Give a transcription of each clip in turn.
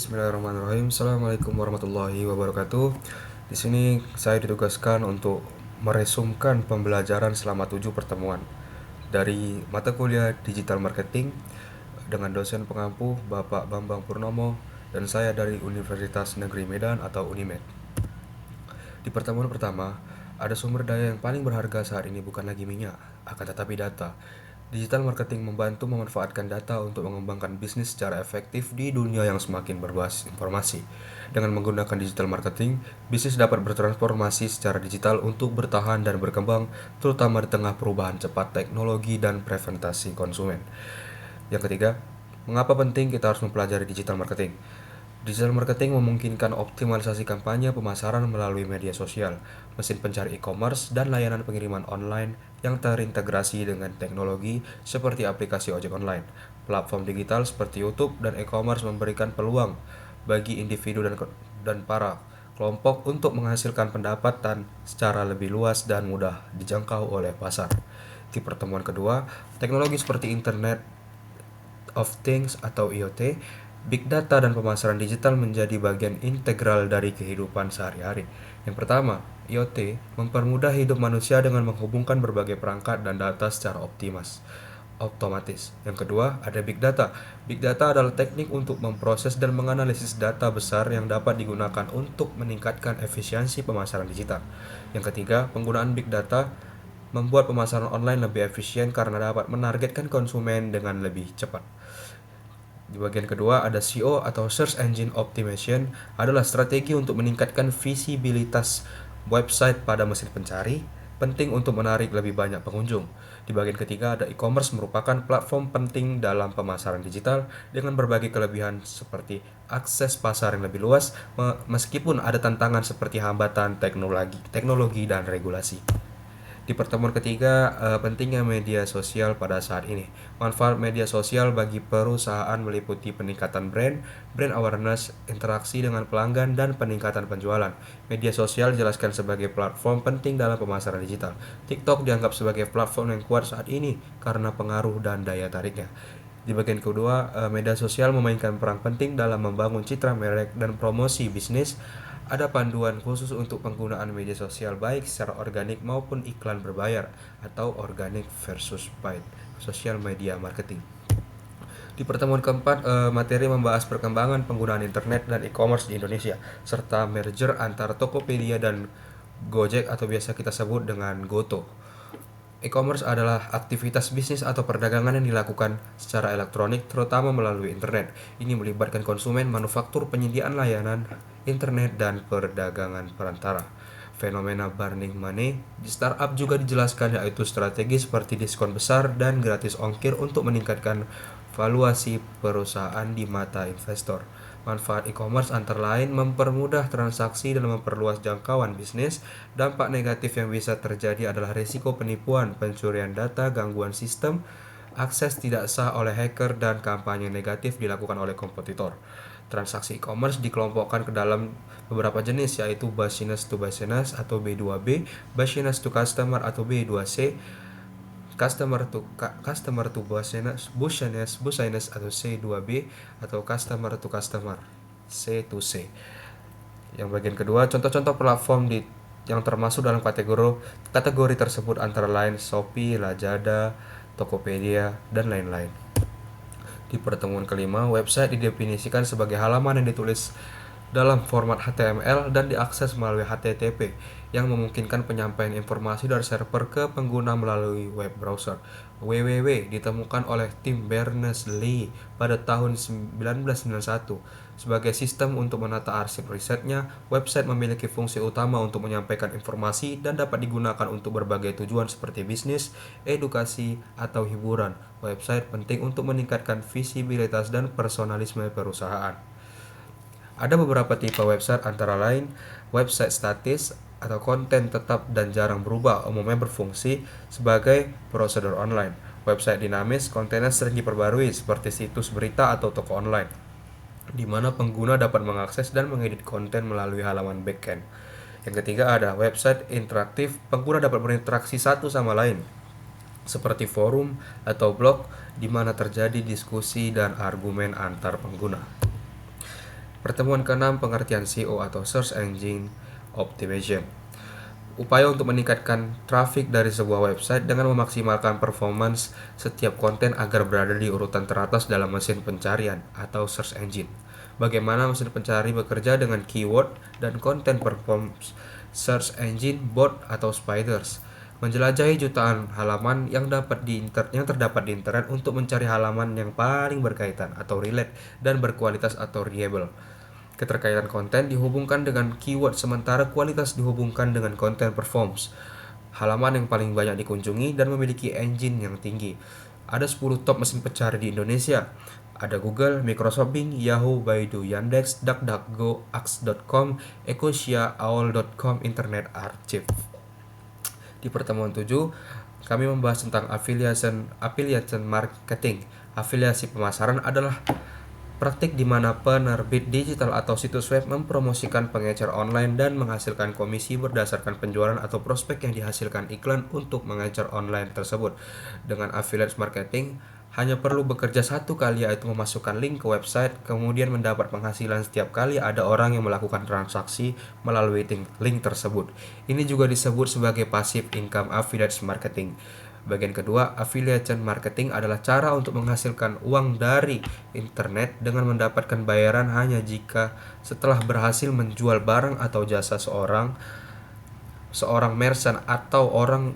Bismillahirrahmanirrahim. Assalamualaikum warahmatullahi wabarakatuh. Di sini saya ditugaskan untuk meresumkan pembelajaran selama 7 pertemuan dari mata kuliah Digital Marketing dengan dosen pengampu Bapak Bambang Purnomo dan saya dari Universitas Negeri Medan atau Unimed. Di pertemuan pertama, ada sumber daya yang paling berharga saat ini bukan lagi minyak, akan tetapi data. Digital marketing membantu memanfaatkan data untuk mengembangkan bisnis secara efektif di dunia yang semakin berbasis informasi. Dengan menggunakan digital marketing, bisnis dapat bertransformasi secara digital untuk bertahan dan berkembang, terutama di tengah perubahan cepat teknologi dan preferensi konsumen. Yang ketiga, mengapa penting kita harus mempelajari digital marketing? Digital marketing memungkinkan optimalisasi kampanye pemasaran melalui media sosial, mesin pencari e-commerce, dan layanan pengiriman online yang terintegrasi dengan teknologi seperti aplikasi ojek online. Platform digital seperti YouTube dan e-commerce memberikan peluang bagi individu dan para kelompok untuk menghasilkan pendapatan secara lebih luas dan mudah dijangkau oleh pasar. Di pertemuan kedua, teknologi seperti Internet of Things atau IoT, Big Data dan pemasaran digital menjadi bagian integral dari kehidupan sehari-hari. Yang pertama, IoT mempermudah hidup manusia dengan menghubungkan berbagai perangkat dan data secara otomatis. Yang kedua, ada Big Data. Big Data adalah teknik untuk memproses dan menganalisis data besar yang dapat digunakan untuk meningkatkan efisiensi pemasaran digital. Yang ketiga, penggunaan Big Data membuat pemasaran online lebih efisien karena dapat menargetkan konsumen dengan lebih cepat. Di bagian kedua ada SEO atau Search Engine Optimization, adalah strategi untuk meningkatkan visibilitas website pada mesin pencari, penting untuk menarik lebih banyak pengunjung. Di bagian ketiga ada e-commerce, merupakan platform penting dalam pemasaran digital dengan berbagai kelebihan seperti akses pasar yang lebih luas meskipun ada tantangan seperti hambatan teknologi dan regulasi. Di pertemuan ketiga, pentingnya media sosial pada saat ini. Manfaat media sosial bagi perusahaan meliputi peningkatan brand awareness, interaksi dengan pelanggan, dan peningkatan penjualan. Media sosial dijelaskan sebagai platform penting dalam pemasaran digital. TikTok dianggap sebagai platform yang kuat saat ini karena pengaruh dan daya tariknya. Di bagian kedua, media sosial memainkan peran penting dalam membangun citra merek dan promosi bisnis. Ada panduan khusus untuk penggunaan media sosial baik secara organik maupun iklan berbayar atau organic versus paid social media marketing. Di pertemuan keempat, materi membahas perkembangan penggunaan internet dan e-commerce di Indonesia serta merger antara Tokopedia dan Gojek atau biasa kita sebut dengan Goto. E-commerce adalah aktivitas bisnis atau perdagangan yang dilakukan secara elektronik terutama melalui internet. Ini melibatkan konsumen, manufaktur, penyediaan layanan, internet, dan perdagangan perantara. Fenomena burning money di startup juga dijelaskan, yaitu strategi seperti diskon besar dan gratis ongkir untuk meningkatkan valuasi perusahaan di mata investor. Manfaat e-commerce antara lain mempermudah transaksi dan memperluas jangkauan bisnis. Dampak negatif yang bisa terjadi adalah risiko penipuan, pencurian data, gangguan sistem, akses tidak sah oleh hacker, dan kampanye negatif dilakukan oleh kompetitor. Transaksi e-commerce dikelompokkan ke dalam beberapa jenis, yaitu business to business atau B2B, business to customer atau B2C, customer to business atau C2B, atau customer to customer C2C. Yang bagian kedua, contoh-contoh platform yang termasuk dalam kategori tersebut antara lain Shopee, Lazada, Tokopedia, dan lain-lain. Di pertemuan kelima, website didefinisikan sebagai halaman yang ditulis dalam format HTML dan diakses melalui HTTP yang memungkinkan penyampaian informasi dari server ke pengguna melalui web browser. www ditemukan oleh Tim Berners-Lee pada tahun 1991. Sebagai sistem untuk menata arsip risetnya, website memiliki fungsi utama untuk menyampaikan informasi dan dapat digunakan untuk berbagai tujuan seperti bisnis, edukasi, atau hiburan. Website penting untuk meningkatkan visibilitas dan personalisme perusahaan. Ada beberapa tipe website antara lain website statis atau konten tetap dan jarang berubah, umumnya berfungsi sebagai prosedur online. Website dinamis, kontennya sering diperbarui seperti situs berita atau toko online, di mana pengguna dapat mengakses dan mengedit konten melalui halaman backend. Yang ketiga ada website interaktif, pengguna dapat berinteraksi satu sama lain seperti forum atau blog di mana terjadi diskusi dan argumen antar pengguna. Pertemuan ke-6, pengertian SEO atau Search Engine Optimization. Upaya untuk meningkatkan trafik dari sebuah website dengan memaksimalkan performance setiap konten agar berada di urutan teratas dalam mesin pencarian atau search engine. Bagaimana mesin pencari bekerja dengan keyword dan konten performance search engine bot atau spiders. Menjelajahi jutaan halaman yang terdapat di internet untuk mencari halaman yang paling berkaitan atau relate dan berkualitas atau reliable. Keterkaitan konten dihubungkan dengan keyword sementara kualitas dihubungkan dengan konten performance. Halaman yang paling banyak dikunjungi dan memiliki engine yang tinggi. Ada 10 top mesin pencari di Indonesia. Ada Google, Microsoft Bing, Yahoo, Baidu, Yandex, DuckDuckGo, Axe.com, Ecosia, Owl.com, Internet Archive. Di pertemuan 7, kami membahas tentang affiliation marketing. Afiliasi pemasaran adalah praktik di mana penerbit digital atau situs web mempromosikan pengecer online dan menghasilkan komisi berdasarkan penjualan atau prospek yang dihasilkan iklan untuk mengecer online tersebut. Dengan affiliate marketing, hanya perlu bekerja satu kali, yaitu memasukkan link ke website, kemudian mendapat penghasilan setiap kali ada orang yang melakukan transaksi melalui link tersebut. Ini juga disebut sebagai passive income affiliate marketing. Bagian kedua, affiliation marketing adalah cara untuk menghasilkan uang dari internet dengan mendapatkan bayaran hanya jika setelah berhasil menjual barang atau jasa seorang merchant atau orang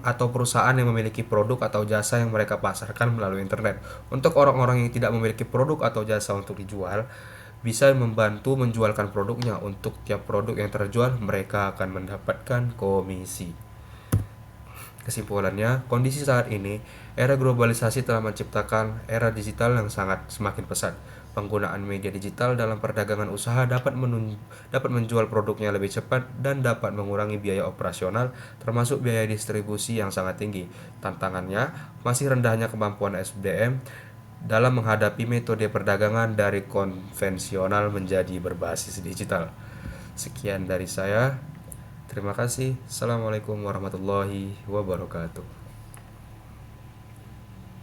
atau perusahaan yang memiliki produk atau jasa yang mereka pasarkan melalui internet. Untuk orang-orang yang tidak memiliki produk atau jasa untuk dijual, bisa membantu menjualkan produknya. Untuk tiap produk yang terjual, mereka akan mendapatkan komisi. Kesimpulannya, kondisi saat ini, era globalisasi telah menciptakan era digital yang semakin pesat. Penggunaan media digital dalam perdagangan usaha dapat menjual produknya lebih cepat dan dapat mengurangi biaya operasional, termasuk biaya distribusi yang sangat tinggi. Tantangannya, masih rendahnya kemampuan SDM dalam menghadapi metode perdagangan dari konvensional menjadi berbasis digital. Sekian dari saya. Terima kasih. Assalamualaikum warahmatullahi wabarakatuh.